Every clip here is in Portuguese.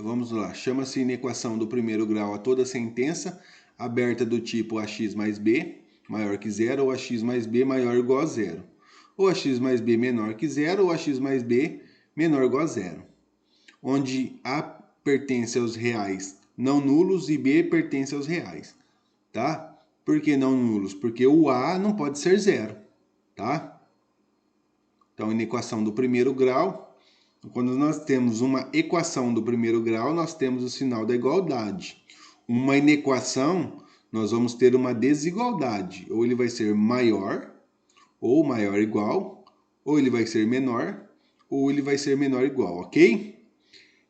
Vamos lá. Chama-se inequação do primeiro grau a toda sentença aberta do tipo ax mais b maior que zero ou ax mais b maior ou igual a zero. Ou ax mais b menor que zero ou ax mais b menor ou igual a zero. Onde A pertence aos reais não nulos e B pertence aos reais. Tá? Por que não nulos? Porque o A não pode ser zero. Tá? Então, inequação do primeiro grau. Quando nós temos uma equação do primeiro grau, nós temos o sinal da igualdade. Uma inequação, nós vamos ter uma desigualdade. Ou ele vai ser maior, ou maior ou igual, ou ele vai ser menor, ou ele vai ser menor ou igual, ok?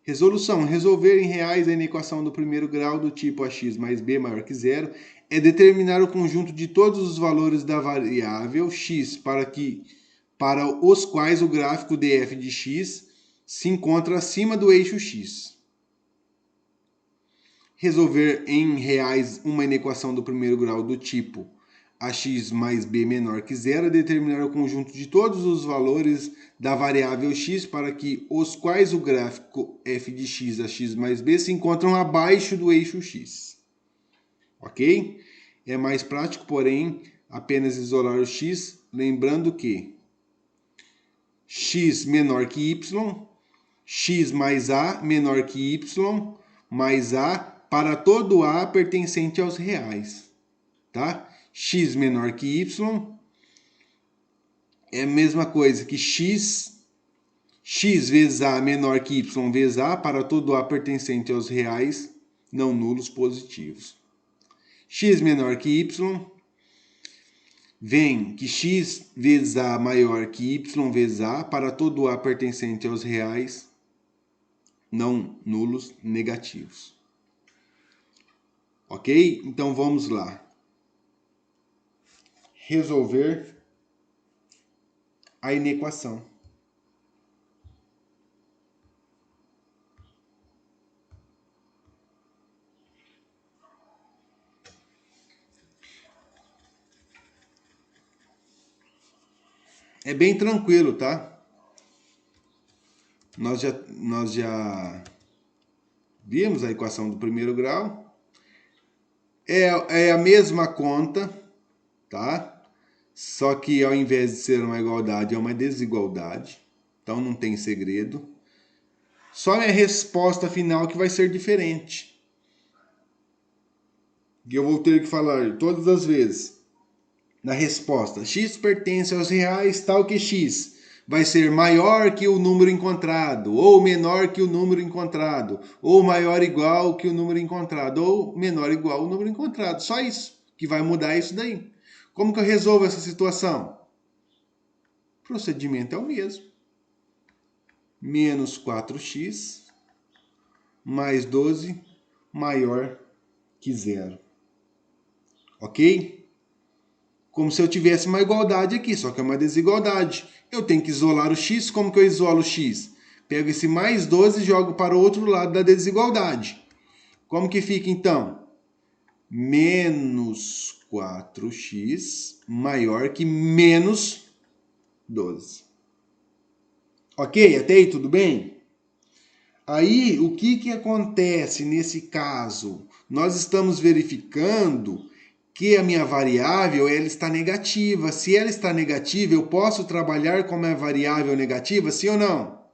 Resolução. Resolver em reais a inequação do primeiro grau do tipo ax mais b maior que zero é determinar o conjunto de todos os valores da variável x para os quais o gráfico df de x se encontra acima do eixo x. Resolver em reais uma inequação do primeiro grau do tipo ax mais b menor que zero é determinar o conjunto de todos os valores da variável x para os quais o gráfico f de x ax mais b se encontram abaixo do eixo x. Ok? É mais prático, porém, apenas isolar o x, lembrando que x menor que y, x mais a menor que y, mais a para todo a pertencente aos reais. Tá? X menor que y é a mesma coisa que x vezes a menor que y vezes a para todo a pertencente aos reais não nulos positivos. X menor que y vem que x vezes a maior que y vezes a para todo a pertencente aos reais não nulos negativos. Ok? Então vamos lá. Resolver a inequação. É bem tranquilo, tá? Nós já vimos a equação do primeiro grau. É a mesma conta, tá? Só que ao invés de ser uma igualdade, é uma desigualdade. Então não tem segredo. Só a minha resposta final que vai ser diferente. E eu vou ter que falar todas as vezes na resposta. X pertence aos reais tal que X vai ser maior que o número encontrado, ou menor que o número encontrado, ou maior ou igual que o número encontrado, ou menor ou igual ao número encontrado. Só isso que vai mudar isso daí. Como que eu resolvo essa situação? O procedimento é o mesmo. Menos 4x mais 12 maior que zero. Ok? Como se eu tivesse uma igualdade aqui, só que é uma desigualdade. Eu tenho que isolar o x. Como que eu isolo o x? Pego esse mais 12 e jogo para o outro lado da desigualdade. Como que fica então? Menos 4x maior que menos 12. Ok? Até aí tudo bem? Aí, o que acontece nesse caso? Nós estamos verificando que a minha variável ela está negativa. Se ela está negativa, eu posso trabalhar com a minha variável negativa, sim ou não?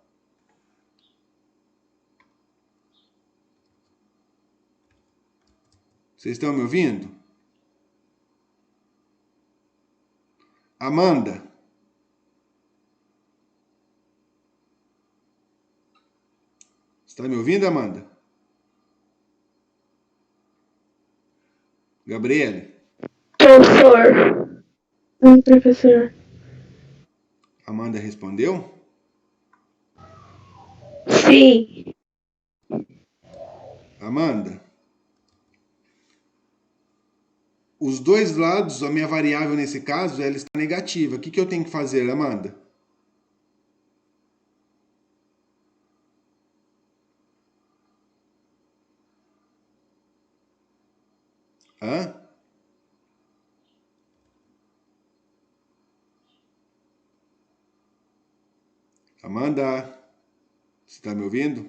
Vocês estão me ouvindo? Amanda? Está me ouvindo, Amanda? Gabriele? Professor. Professor. Amanda respondeu? Sim. Amanda? Os dois lados, a minha variável nesse caso, ela está negativa. O que eu tenho que fazer, Amanda? Hã? Amanda? Você está me ouvindo?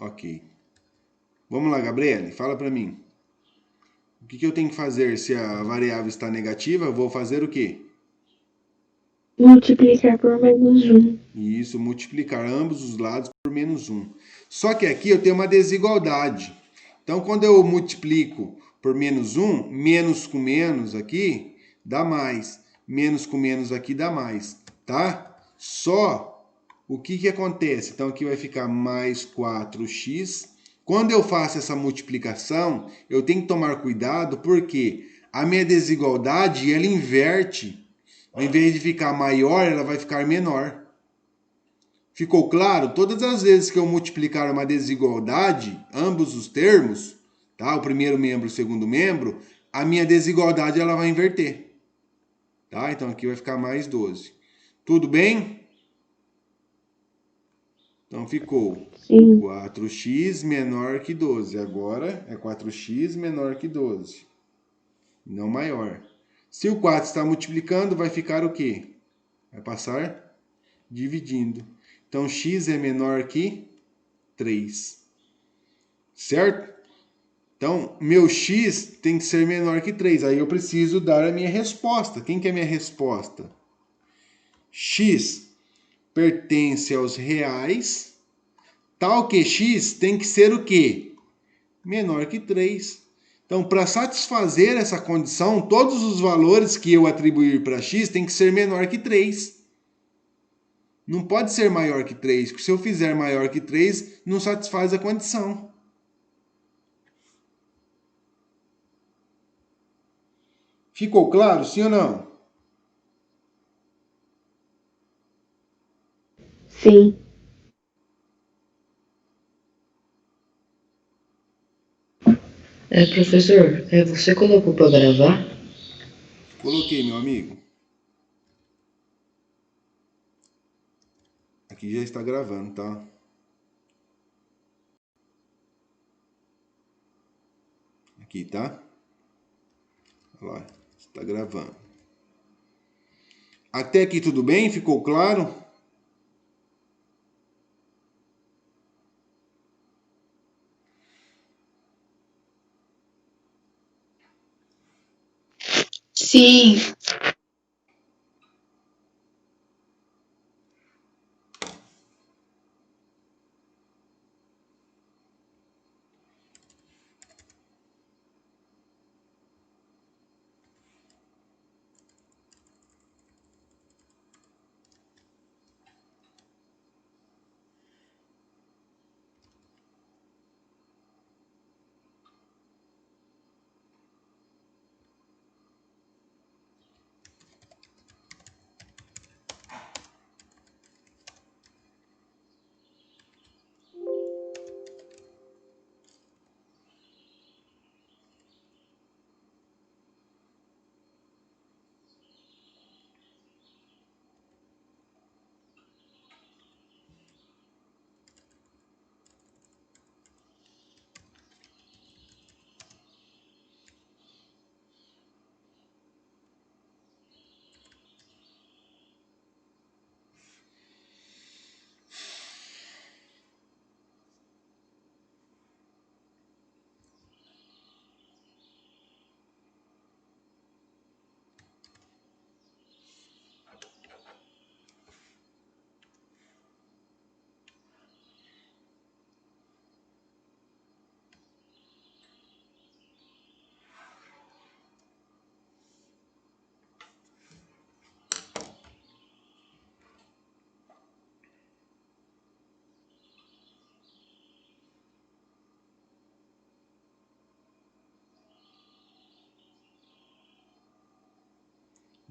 Ok. Vamos lá, Gabriele, fala para mim. O que eu tenho que fazer se a variável está negativa? Eu vou fazer o quê? Multiplicar por -1. Isso, multiplicar ambos os lados por -1. Só que aqui eu tenho uma desigualdade. Então, quando eu multiplico por -1, menos com menos aqui dá mais. Menos com menos aqui dá mais, tá? Só o que acontece? Então, aqui vai ficar mais 4x. Quando eu faço essa multiplicação, eu tenho que tomar cuidado porque a minha desigualdade, ela inverte. Ao invés de ficar maior, ela vai ficar menor. Ficou claro? Todas as vezes que eu multiplicar uma desigualdade, ambos os termos, tá? O primeiro membro e o segundo membro, a minha desigualdade ela vai inverter. Tá? Então aqui vai ficar mais 12. Tudo bem? Então ficou Sim. 4x menor que 12. Agora é 4x menor que 12. Não maior. Se o 4 está multiplicando, vai ficar o quê? Vai passar dividindo. Então x é menor que 3. Certo? Então, meu x tem que ser menor que 3. Aí eu preciso dar a minha resposta. Quem que é a minha resposta? X pertence aos reais, tal que x tem que ser o quê? Menor que 3. Então, para satisfazer essa condição, todos os valores que eu atribuir para x tem que ser menor que 3. Não pode ser maior que 3, porque se eu fizer maior que 3, não satisfaz a condição. Ficou claro, sim ou não? Sim. Professor, você colocou para gravar? Coloquei, meu amigo. Aqui já está gravando, tá? Aqui, tá? Olha lá, está gravando. Até aqui tudo bem? Ficou claro? Sim.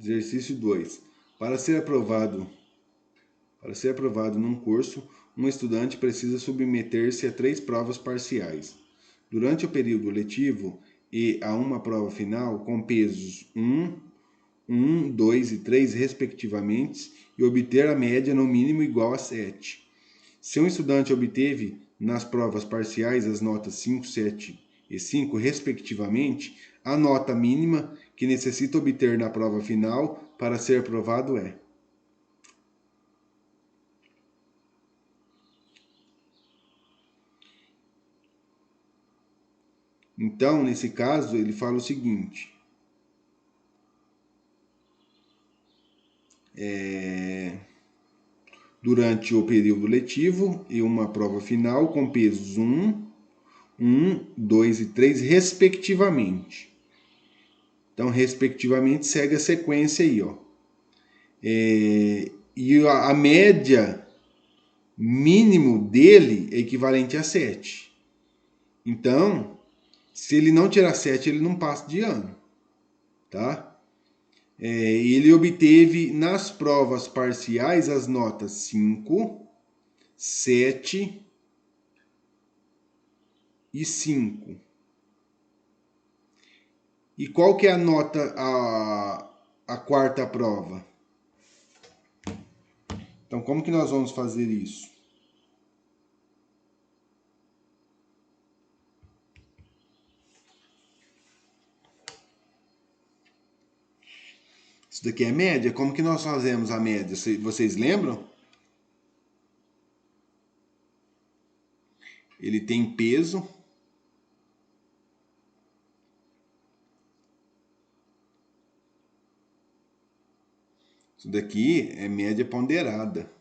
Exercício 2. Para ser aprovado num curso, um estudante precisa submeter-se a 3 provas parciais. Durante o período letivo e a uma prova final com pesos 1, 2 e 3 respectivamente e obter a média no mínimo igual a 7. Se um estudante obteve nas provas parciais as notas 5, 7 e 5 respectivamente, a nota mínima que necessita obter na prova final para ser aprovado é. Então, nesse caso, ele fala o seguinte. Durante o período letivo e uma prova final com pesos 1, 2 e 3, respectivamente. Então, respectivamente, segue a sequência aí, ó. E a média mínimo dele é equivalente a 7. Então, se ele não tirar 7, ele não passa de ano, tá? Ele obteve nas provas parciais as notas 5, 7 e 5. E qual que é a nota, a quarta prova? Então, como que nós vamos fazer isso? Isso daqui é média? Como que nós fazemos a média? Vocês lembram? Ele tem peso. Isso daqui é média ponderada.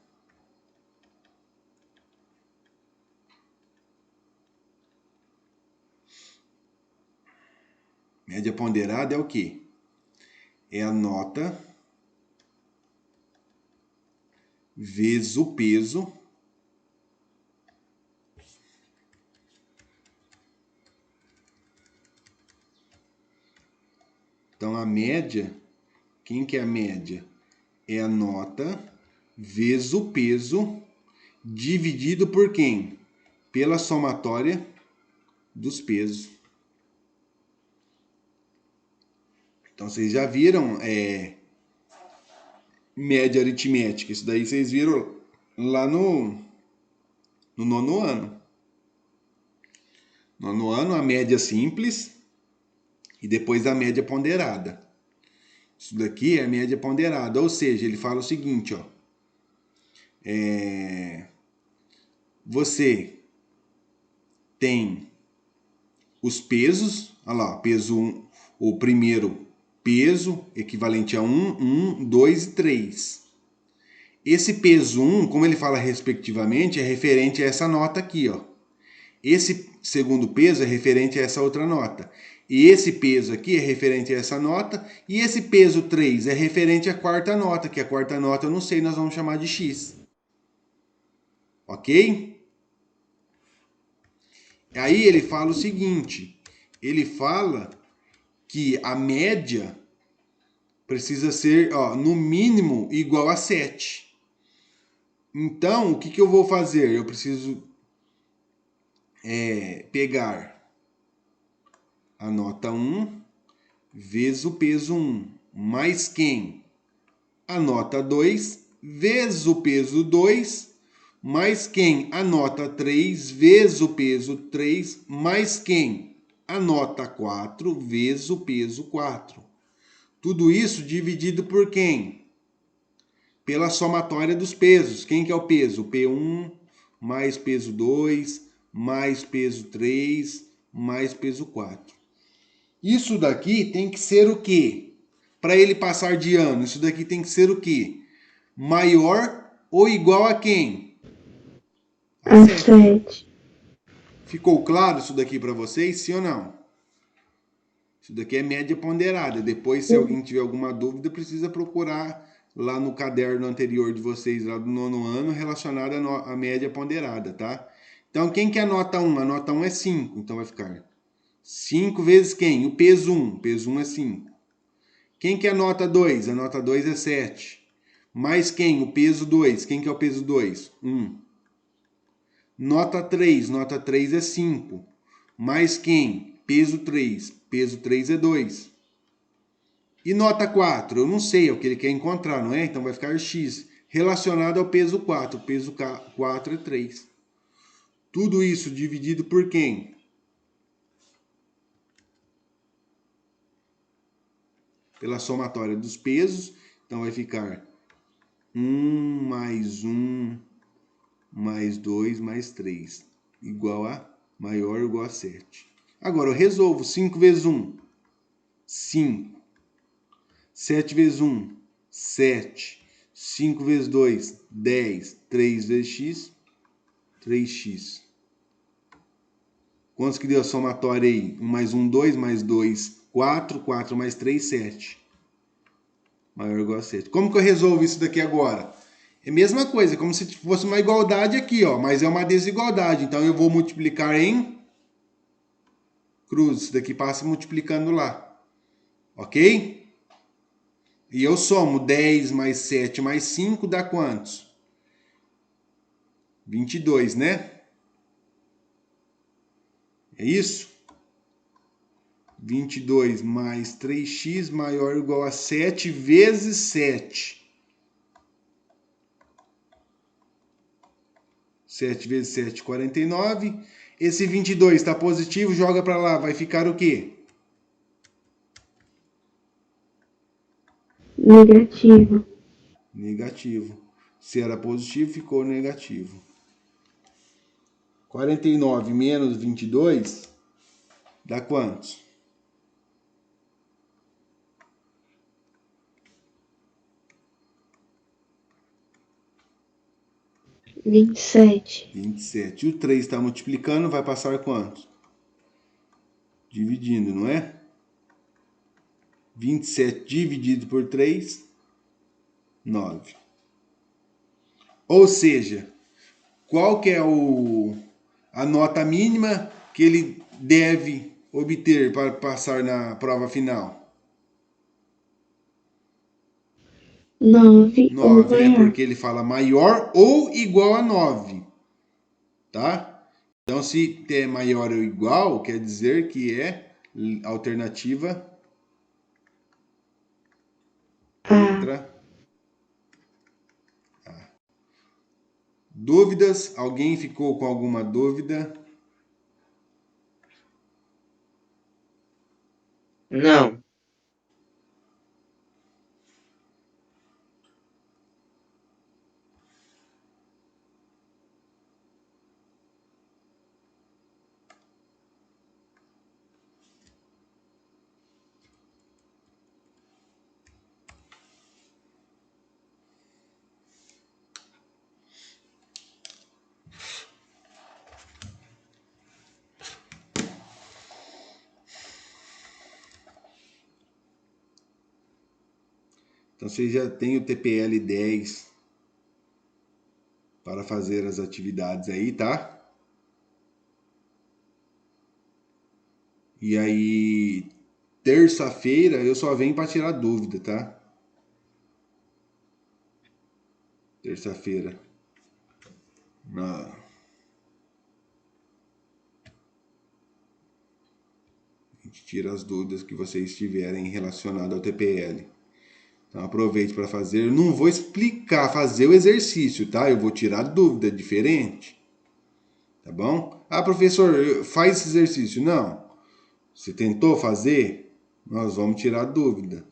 Média ponderada é o quê? É a nota vezes o peso Então, a média, quem que é a média? É a nota vezes o peso dividido por quem? Pela somatória dos pesos. Então, vocês já viram média aritmética. Isso daí vocês viram lá no nono ano. Nono ano, a média simples e depois a média ponderada. Isso daqui é a média ponderada, ou seja, ele fala o seguinte, ó. Você tem os pesos, olha lá, peso 1, o primeiro peso equivalente a 1, 2 e 3. Esse peso 1, como ele fala respectivamente, é referente a essa nota aqui, ó. Esse segundo peso é referente a essa outra nota. E esse peso aqui é referente a essa nota. E esse peso 3 é referente à quarta nota, que a quarta nota eu não sei, nós vamos chamar de X. Ok? Aí ele fala o seguinte, ele fala que a média precisa ser, ó, no mínimo igual a 7. Então, o que eu vou fazer? Eu preciso pegar a nota 1 vezes o peso 1, mais quem? A nota 2 vezes o peso 2, mais quem? A nota 3 vezes o peso 3, mais quem? A nota 4 vezes o peso 4. Tudo isso dividido por quem? Pela somatória dos pesos. Quem que é o peso? P1 mais peso 2, mais peso 3, mais peso 4. Isso daqui tem que ser o quê? Para ele passar de ano, isso daqui tem que ser o quê? Maior ou igual a quem? A 7. Ficou claro isso daqui para vocês, sim ou não? Isso daqui é média ponderada. Depois, se alguém tiver alguma dúvida, precisa procurar lá no caderno anterior de vocês, lá do nono ano, relacionado à média ponderada, tá? Então, quem que é a nota 1? A nota 1 é 5, então vai ficar 5 vezes quem? O peso 1. O peso 1 é 5. Quem que é a nota 2? A nota 2 é 7. Mais quem? O peso 2. Quem que é o peso 2? 1. Nota 3. Nota 3 é 5. Mais quem? Peso 3. Peso 3 é 2. E nota 4? Eu não sei, é o que ele quer encontrar, não é? Então vai ficar X relacionado ao peso 4. O peso 4 é 3. Tudo isso dividido por quem? Pela somatória dos pesos. Então vai ficar 1 mais 1 mais 2 mais 3 igual a maior ou igual a 7. Agora eu resolvo. 5 vezes 1, 5. 7 vezes 1, 7. 5 vezes 2, 10. 3 vezes x, 3x. Quantos que deu a somatória aí? 1 mais 1, 2, mais 2, 4. 4 mais 3, 7. Maior ou igual a 7. Como que eu resolvo isso daqui agora? É a mesma coisa, como se fosse uma igualdade aqui, ó, mas é uma desigualdade. Então eu vou multiplicar em cruz. Isso daqui passa multiplicando lá. Ok? E eu somo 10 mais 7 mais 5 dá quantos? 22, né? É isso? 22 mais 3x maior ou igual a 7 vezes 7. 7 vezes 7, 49. Esse 22 está positivo, joga para lá. Vai ficar o quê? Negativo. Negativo. Se era positivo, ficou negativo. 49 menos 22 dá quantos? 27. 27. E o 3 está multiplicando, vai passar quantos? Dividindo, não é? 27 dividido por 3, 9. Ou seja, qual que é a nota mínima que ele deve obter para passar na prova final? 9 ou 9, né? maior. Porque ele fala maior ou igual a 9, tá? Então, se é maior ou igual, quer dizer que é alternativa A. letra A. Dúvidas? Alguém ficou com alguma dúvida? Não. Então, você já tem o TPL 10 para fazer as atividades aí, tá? E aí, terça-feira eu só venho para tirar dúvida, tá? Terça-feira. A gente tira as dúvidas que vocês tiverem relacionadas ao TPL. Então aproveite para fazer. Eu não vou explicar, fazer o exercício, tá? Eu vou tirar dúvida diferente. Tá bom? Ah, professor, faz esse exercício. Não. Você tentou fazer? Nós vamos tirar dúvida.